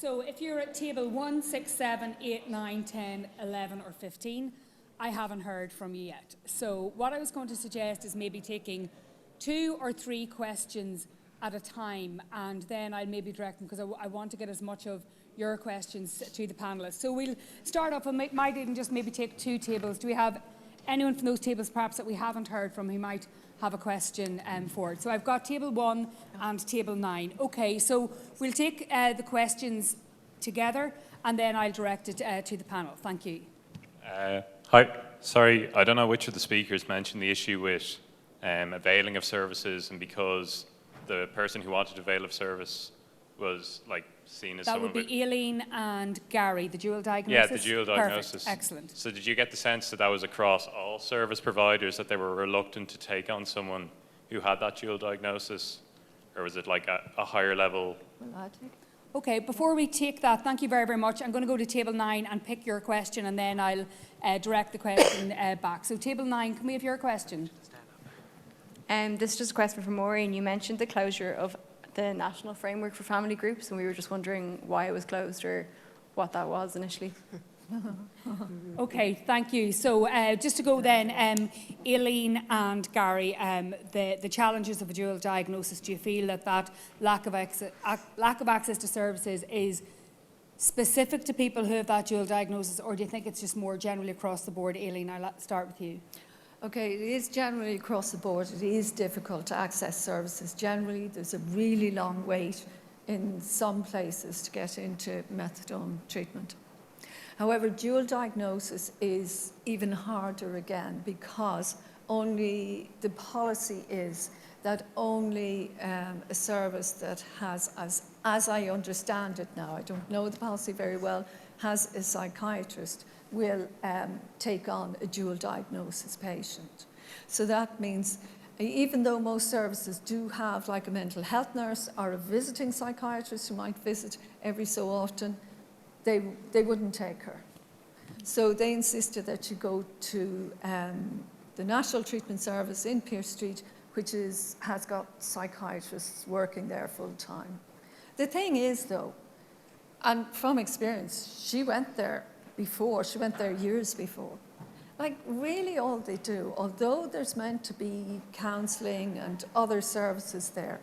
So if you're at table 1, 6, 7, 8, 9, 10, 11 or 15, I haven't heard from you yet. So what I was going to suggest is maybe taking 2 or 3 questions at a time, and then I'll maybe direct them, because I want to get as much of your questions to the panellists. So we'll start off, and might even just maybe take 2 tables. Do we have anyone from those tables perhaps that we haven't heard from who might have a question for it? So I've got table 1 and table 9. Okay, so we'll take the questions together, and then I'll direct it to the panel. Thank you. Hi, sorry, I don't know which of the speakers mentioned the issue with availing of services, and because the person who wanted to avail of service was like seen as that someone would be Aileen and Gary, the dual diagnosis? Yeah, the dual diagnosis. Perfect. Excellent. So did you get the sense that that was across all service providers, that they were reluctant to take on someone who had that dual diagnosis? Or was it like a higher level? Okay, before we take that, thank you very, very much. I'm going to go to table 9 and pick your question, and then I'll direct the question back. So table 9, can we have your question? This is just a question for Maureen. You mentioned the closure of the National Framework for Family Groups, and we were just wondering why it was closed or what that was initially. Okay, thank you. So just to go then, Aileen and Gary, the challenges of a dual diagnosis, do you feel that lack of access to services is specific to people who have that dual diagnosis, or do you think it's just more generally across the board? Aileen, I'll start with you. Okay, it is generally across the board. It is difficult to access services. Generally, there's a really long wait in some places to get into methadone treatment. However, dual diagnosis is even harder again, because only the policy is that only a service that has, as I understand it now, I don't know the policy very well, has a psychiatrist will take on a dual diagnosis patient. So that means even though most services do have like a mental health nurse or a visiting psychiatrist who might visit every so often, they wouldn't take her. So they insisted that you go to the National Treatment Service in Pearse Street, which has got psychiatrists working there full time. The thing is though, and from experience, she went there before, she went there years before. Like really all they do, although there's meant to be counselling and other services there,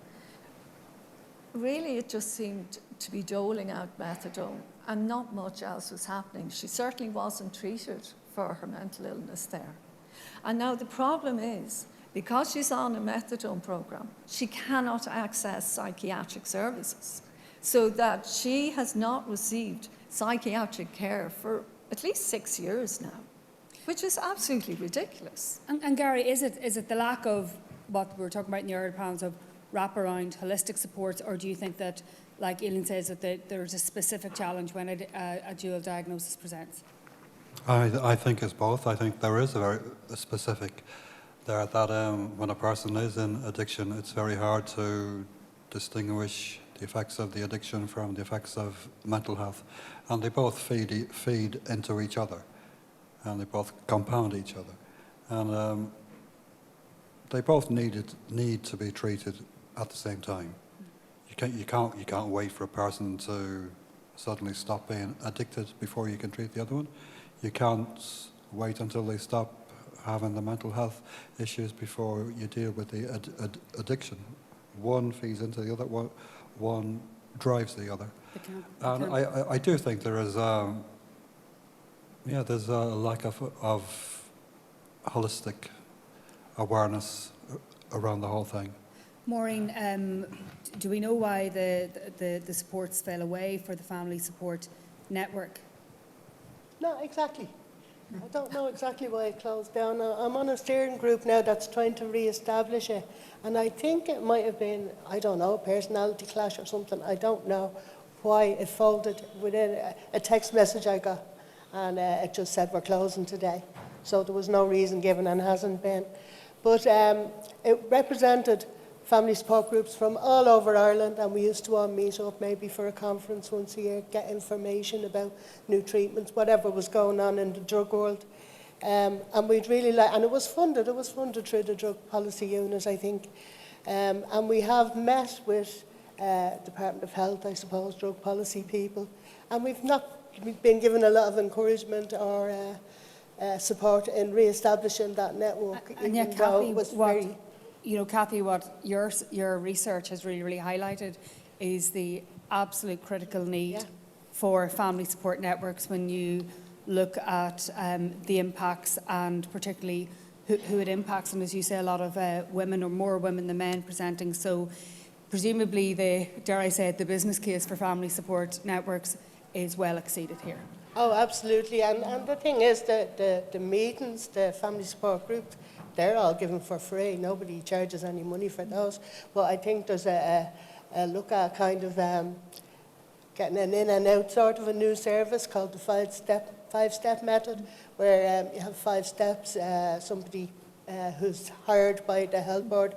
really it just seemed to be doling out methadone and not much else was happening. She certainly wasn't treated for her mental illness there. And now the problem is, because she's on a methadone program, she cannot access psychiatric services, so that she has not received psychiatric care for at least 6 years now, which is absolutely ridiculous. And Gary, is it the lack of what we were talking about in the earlier panels of wraparound holistic supports, or do you think that, like Aileen says, that there's a specific challenge when a dual diagnosis presents? I think it's both. I think there is a very specific there that when a person is in addiction, it's very hard to distinguish the effects of the addiction from the effects of mental health, and they both feed into each other, and they both compound each other, and they both need to be treated at the same time. You can't wait for a person to suddenly stop being addicted before you can treat the other one. You can't wait until they stop having the mental health issues before you deal with the addiction. One feeds into the other. One drives the other. And I do think there is there's a lack of holistic awareness around the whole thing. Maureen, do we know why the supports fell away for the family support network? Not exactly. I don't know exactly why it closed down. I'm on a steering group now that's trying to re-establish it, and I think it might have been, I don't know, a personality clash or something. I don't know why it folded within a text message I got, and it just said we're closing today. So there was no reason given and hasn't been. But it represented family support groups from all over Ireland, and we used to all meet up maybe for a conference once a year, get information about new treatments, whatever was going on in the drug world. And we'd really like, and it was funded through the Drug Policy Unit, I think. And we have met with Department of Health, I suppose, drug policy people. And we've not been given a lot of encouragement or support in re-establishing that network. And yet, even though Kathy, it was what, very- you know, Kathy, what your research has really, really highlighted is the absolute critical need Yeah. for family support networks when you look at the impacts and particularly who it impacts. And as you say, a lot of women or more women than men presenting. So presumably dare I say it, the business case for family support networks is well exceeded here. Oh, absolutely. And the thing is that the meetings, the family support group, they're all given for free. Nobody charges any money for those. But I think there's a look at kind of getting an in and out sort of a new service called the five-step method, where you have 5 steps. Somebody who's hired by the health board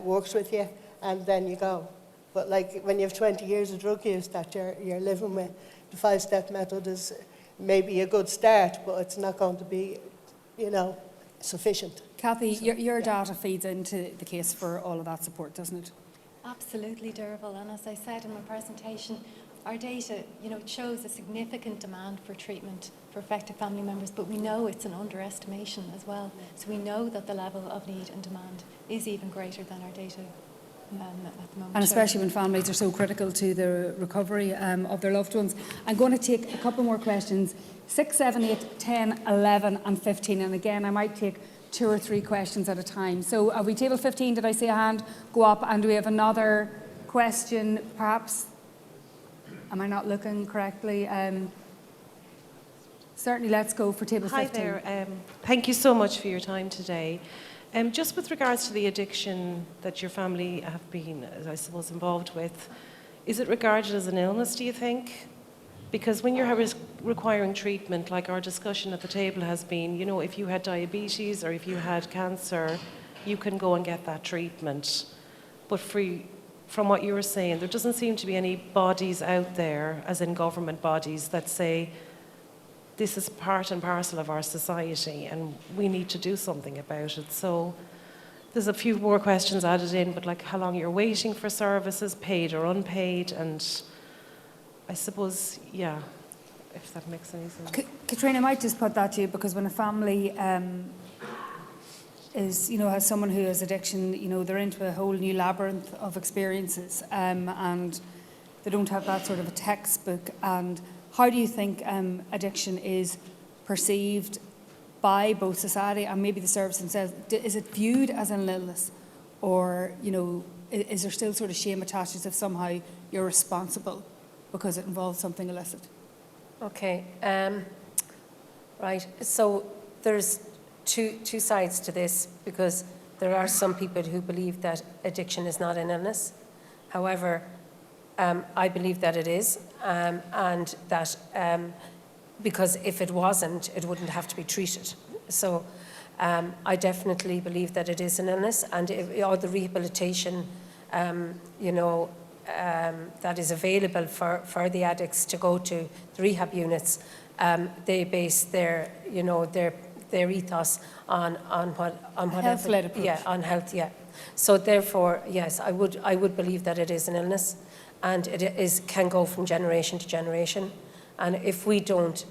works with you, and then you go. But like when you have 20 years of drug use that you're living with, the 5-step method is maybe a good start, but it's not going to be, sufficient. Kathy, your data feeds into the case for all of that support, doesn't it? Absolutely, Derval. And as I said in my presentation, our data, it shows a significant demand for treatment for affected family members, but we know it's an underestimation as well. So we know that the level of need and demand is even greater than our data at the moment. And especially when families are so critical to the recovery of their loved ones. I'm going to take a couple more questions. 6, 7, 8, 10, 11 and 15. And again, I might take 2 or 3 questions at a time. So are we table 15? Did I see a hand go up? And do we have another question, perhaps? Am I not looking correctly? Certainly, let's go for table 15. Hi there. Thank you so much for your time today. Just with regards to the addiction that your family have been, I suppose, involved with, is it regarded as an illness, do you think? Because when you're requiring treatment, like our discussion at the table has been, if you had diabetes or if you had cancer, you can go and get that treatment. But from what you were saying, there doesn't seem to be any bodies out there, as in government bodies, that say, this is part and parcel of our society and we need to do something about it. So there's a few more questions added in, but like how long you're waiting for services, paid or unpaid, and I suppose, yeah, if that makes any sense. Katrina, I might just put that to you, because when a family has someone who has addiction, they're into a whole new labyrinth of experiences, and they don't have that sort of a textbook. And how do you think addiction is perceived by both society and maybe the service themselves? Is it viewed as an illness, or is there still sort of shame attached as if somehow you're responsible because it involves something illicit? Okay, right. So there's two sides to this, because there are some people who believe that addiction is not an illness. However, I believe that it is, and that because if it wasn't, it wouldn't have to be treated. So I definitely believe that it is an illness, and all the rehabilitation, that is available for the addicts to go to the rehab units, they base their ethos on whatever. Health-led approach. Yeah, on health. Yeah. So therefore, yes, I would believe that it is an illness, and it can go from generation to generation. And if we don't,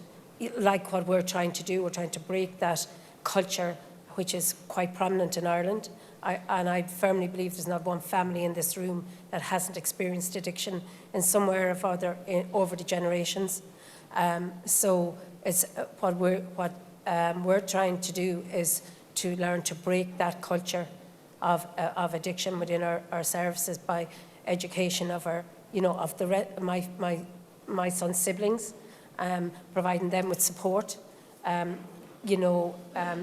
like what we're trying to do, we're trying to break that culture, which is quite prominent in Ireland. I firmly believe there's not one family in this room that hasn't experienced addiction in some way or other over the generations. So it's what we're trying to do is to learn to break that culture of addiction within our services by education of my son's siblings, providing them with support,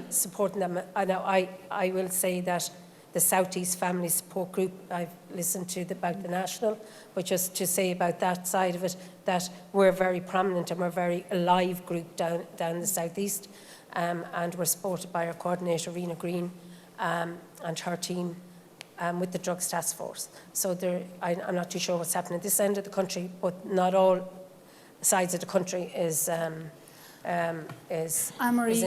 supporting them. Now, I will say that the South East Family Support Group, I've listened to about the national, but just to say about that side of it, that we're very prominent and we're a very alive group down in the South East, and we're supported by our coordinator, Rena Green, and her team, with the Drugs Task Force. So I'm not too sure what's happening at this end of the country, but not all sides of the country is in the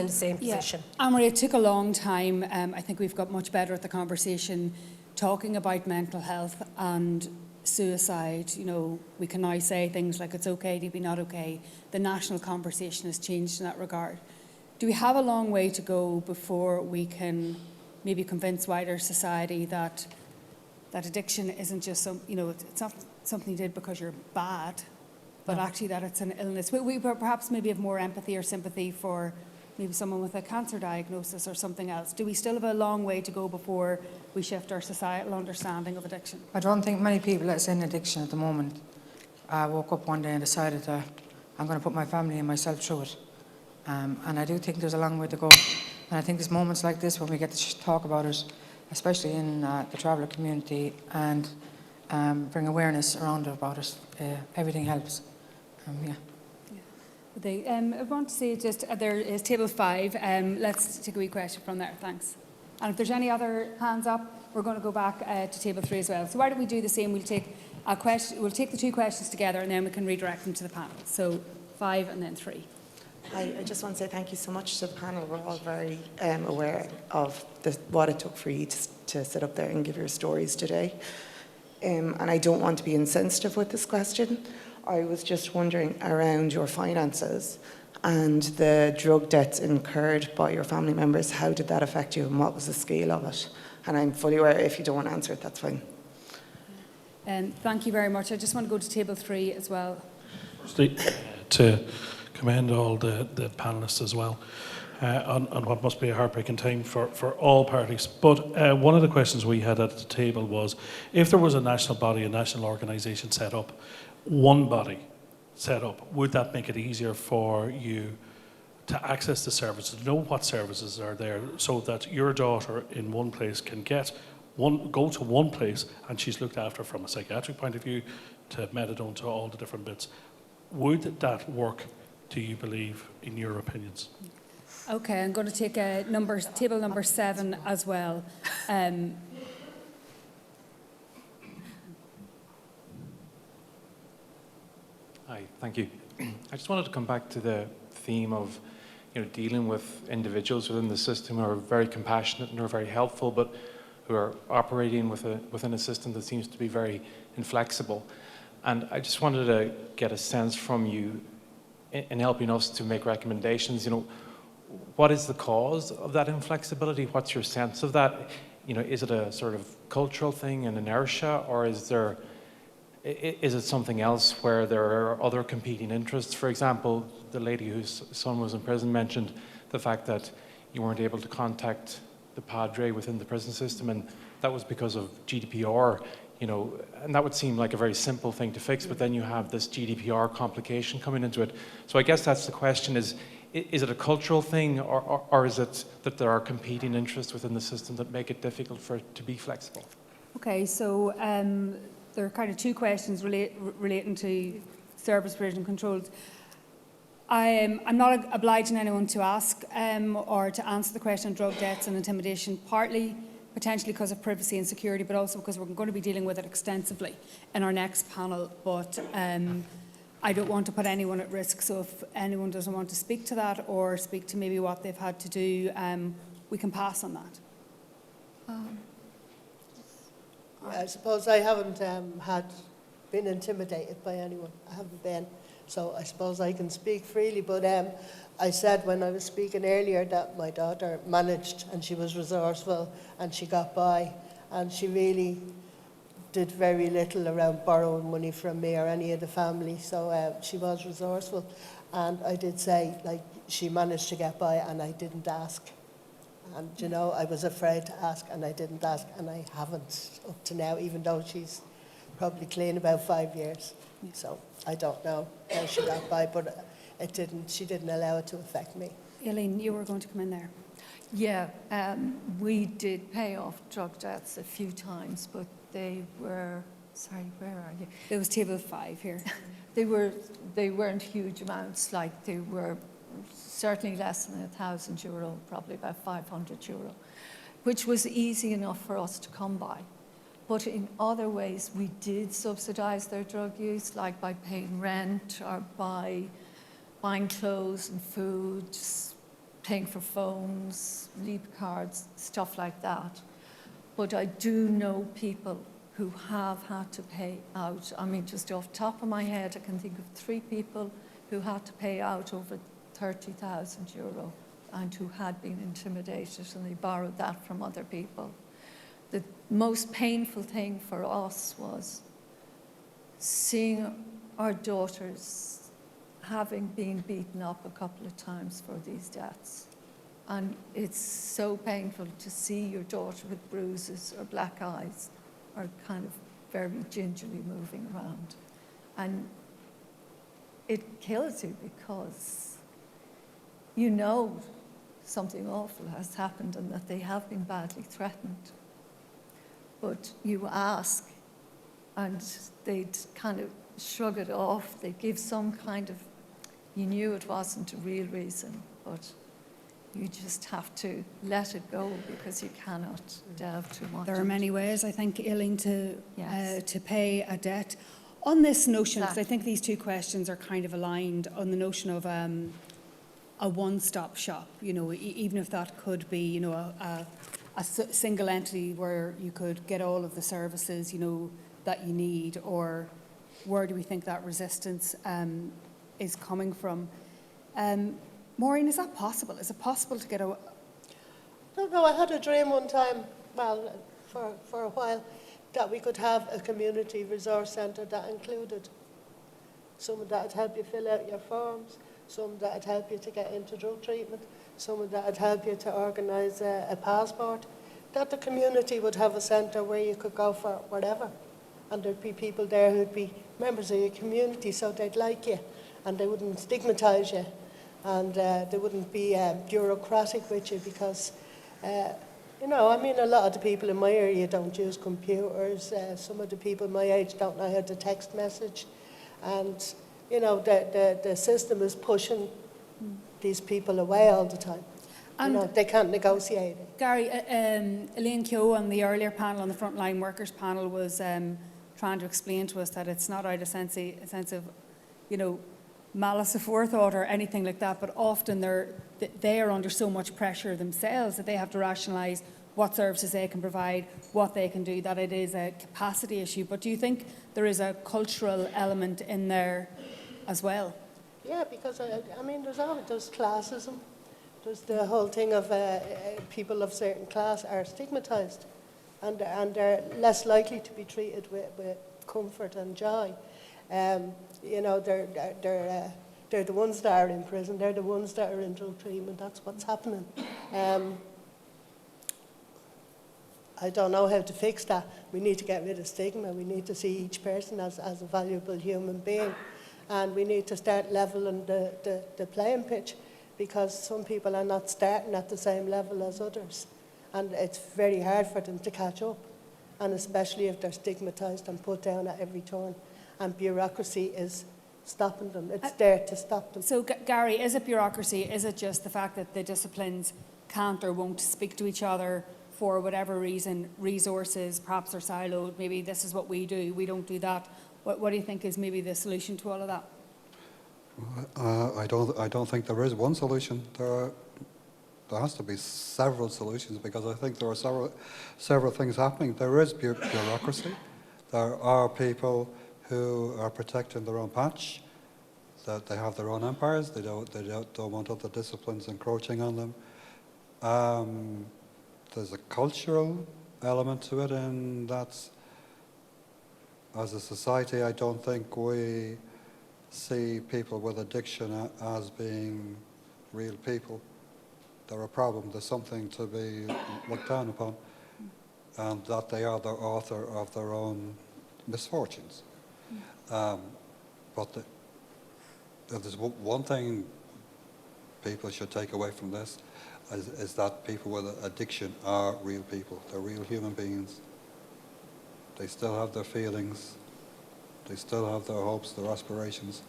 same position. Anne-Marie, it took a long time. I think we've got much better at the conversation talking about mental health and suicide, you know, we can now say things like it's okay to be not okay. The national conversation has changed in that regard. Do we have a long way to go before we can maybe convince wider society that addiction isn't just you know, it's not something you did because you're bad, but actually that it's an illness? We perhaps maybe have more empathy or sympathy for maybe someone with a cancer diagnosis or something else. Do we still have a long way to go before we shift our societal understanding of addiction? I don't think many people that's in addiction at the moment woke up one day and decided that I'm going to put my family and myself through it. And I do think there's a long way to go. And I think there's moments like this when we get to talk about it, especially in the traveller community, and bring awareness around about it. Everything helps. Yeah. I want to say just, there is table 5. Let's take a wee question from there, thanks. And if there's any other hands up, we're going to go back to table 3 as well. So why don't we do the same? We'll take we'll take the 2 questions together and then we can redirect them to the panel. So 5 and then 3. I just want to say thank you so much to the panel. We're all very aware of what it took for you to sit up there and give your stories today. And I don't want to be insensitive with this question. I was just wondering around your finances and the drug debts incurred by your family members. How did that affect you and what was the scale of it? And I'm fully aware if you don't want to answer it, that's fine. Thank you very much. I just want to go to table 3 as well. To commend all the panellists as well on what must be a heartbreaking time for all parties. But one of the questions we had at the table was, if there was a national body, a national organisation set up, one body set up, would that make it easier for you to access the services, know what services are there, so that your daughter in one place can go to one place and she's looked after from a psychiatric point of view, to methadone, to all the different bits? Would that work, do you believe, in your opinions? Okay, I'm going to take table number 7 as well. Hi, thank you. I just wanted to come back to the theme of, dealing with individuals within the system who are very compassionate and who are very helpful, but who are operating within a system that seems to be very inflexible. And I just wanted to get a sense from you in helping us to make recommendations. What is the cause of that inflexibility? What's your sense of that? Is it a sort of cultural thing, an inertia, or is it something else where there are other competing interests? For example, the lady whose son was in prison mentioned the fact that you weren't able to contact the padre within the prison system, and that was because of GDPR, and that would seem like a very simple thing to fix, but then you have this GDPR complication coming into it. So I guess that's the question, is it a cultural thing, or is it that there are competing interests within the system that make it difficult for it to be flexible? Okay, so there are kind of 2 questions relating to service provision controls. I'm not obliging anyone to ask or to answer the question on drug debts and intimidation, partly potentially because of privacy and security, but also because we're going to be dealing with it extensively in our next panel. But I don't want to put anyone at risk, so if anyone doesn't want to speak to that or speak to maybe what they've had to do, we can pass on that. I suppose I haven't been intimidated by anyone. I haven't been. So I suppose I can speak freely. But I said when I was speaking earlier that my daughter managed and she was resourceful and she got by, and she really did very little around borrowing money from me or any of the family. So she was resourceful. And I did say, she managed to get by and I didn't ask. And, I was afraid to ask and I didn't ask, and I haven't up to now, even though she's probably clean about 5 years. So I don't know how she got by, but she didn't allow it to affect me. Eileen, you were going to come in there. Yeah, we did pay off drug debts a few times, but they were, sorry, where are you? There was table 5 here. They weren't huge amounts, they were certainly less than €1,000, probably about €500, which was easy enough for us to come by. But in other ways, we did subsidise their drug use, like by paying rent or by buying clothes and food, paying for phones, leap cards, stuff like that. But I do know people who have had to pay out. I mean, just off the top of my head, I can think of 3 people who had to pay out over €30,000 and who had been intimidated, and they borrowed that from other people. The most painful thing for us was seeing our daughters having been beaten up a couple of times for these deaths. And it's so painful to see your daughter with bruises or black eyes or kind of very gingerly moving around. And it kills you because you know something awful has happened and that they have been badly threatened. But you ask and they'd kind of shrug it off. They'd give some kind of, you knew it wasn't a real reason, but you just have to let it go because you cannot delve too much. There are many ways, I think, Aileen, Yes. to pay a debt. On this notion, because I Exactly. think these two questions are kind of aligned, on the notion of a one-stop shop, you know, even if that could be, you know, a single entity where you could get all of the services, you know, that you need, or where do we think that resistance is coming from? Maureen, is that possible? Is it possible to get a... I don't know, I had a dream one time, well, for a while, that we could have a community resource centre that included someone that would help you fill out your forms, someone that would help you to get into drug treatment, someone that would help you to organise a passport, that the community would have a centre where you could go for whatever. And there'd be people there who'd be members of your community, so they'd like you, and they wouldn't stigmatise you, and they wouldn't be bureaucratic with you because, you know, I mean, a lot of the people in my area don't use computers. Some of the people my age don't know how to text message. And, you know, the system is pushing these people away all the time. And you know, they can't negotiate it. Gary, Elaine Keogh on the earlier panel, on the frontline workers panel, was trying to explain to us that it's not out of a sense of, you know, malice aforethought or anything like that, but often they are under so much pressure themselves that they have to rationalise what services they can provide, what they can do, that it is a capacity issue. But do you think there is a cultural element in there as well? Yeah, because, I mean, there's classism. There's the whole thing of people of certain class are stigmatised, and they're less likely to be treated with comfort and joy. You know, they're the ones that are in prison. They're the ones that are in drug treatment. That's what's happening. I don't know how to fix that. We need to get rid of stigma. We need to see each person as a valuable human being, and we need to start leveling the playing pitch, because some people are not starting at the same level as others, and it's very hard for them to catch up, and especially if they're stigmatised and put down at every turn, and bureaucracy is stopping them. It's there to stop them. So, Gary, is it bureaucracy? Is it just the fact that the disciplines can't or won't speak to each other for whatever reason? Resources perhaps are siloed. Maybe this is what we do, we don't do that. What do you think is maybe the solution to all of that? I don't think there is one solution. There has to be several solutions, because I think there are several things happening. There is bureaucracy. There are people who are protecting their own patch, that they have their own empires. They don't want other disciplines encroaching on them. There's a cultural element to it, and that's, as a society, I don't think we see people with addiction as being real people. They're a problem. There's something to be looked down upon, and that they are the author of their own misfortunes. But if there's one thing people should take away from this, is that people with addiction are real people. They're real human beings. They still have their feelings. They still have their hopes, their aspirations,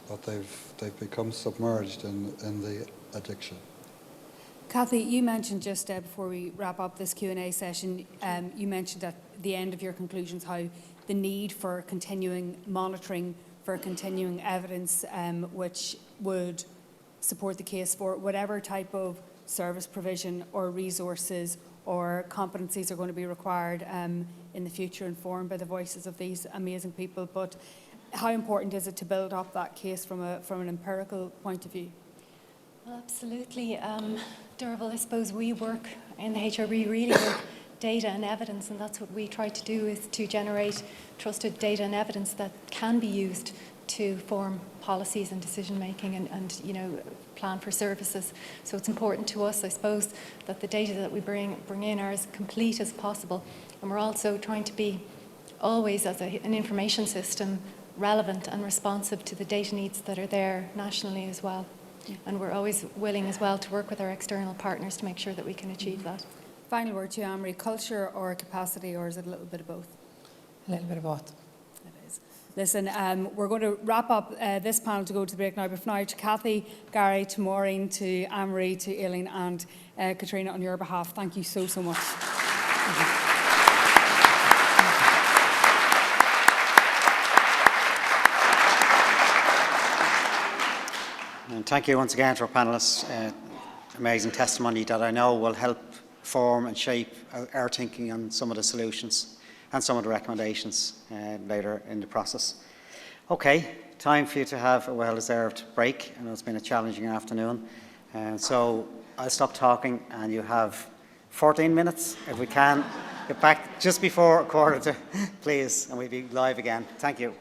but they've become submerged in the addiction. Kathy, you mentioned just before we wrap up this Q&A session, you mentioned at the end of your conclusions how the need for continuing monitoring, for continuing evidence, which would support the case for whatever type of service provision or resources or competencies are going to be required in the future, informed by the voices of these amazing people. But how important is it to build up that case from an empirical point of view? Well, absolutely. Derval, I suppose we work in the HRB really with data and evidence, and that's what we try to do, is to generate trusted data and evidence that can be used to form policies and decision making and you know, plan for services. So it's important to us, I suppose, that the data that we bring in are as complete as possible, and we're also trying to be always, as an information system, relevant and responsive to the data needs that are there nationally as well. And we're always willing as well to work with our external partners to make sure that we can achieve that. Final word to you, Anne-Marie. Culture or capacity, or is it a little bit of both? A little bit of both. It is. Listen, we're going to wrap up this panel to go to the break now. But for now, to Kathy, Gary, to Maureen, to Anne-Marie, to Aileen and Katrina, on your behalf, thank you so, so much. And thank you once again to our panellists. Amazing testimony that I know will help form and shape our thinking on some of the solutions and some of the recommendations later in the process. Okay, time for you to have a well-deserved break. I know it's been a challenging afternoon. So I'll stop talking and you have 14 minutes, if we can. Get back just before 1:15, please, and we'll be live again. Thank you.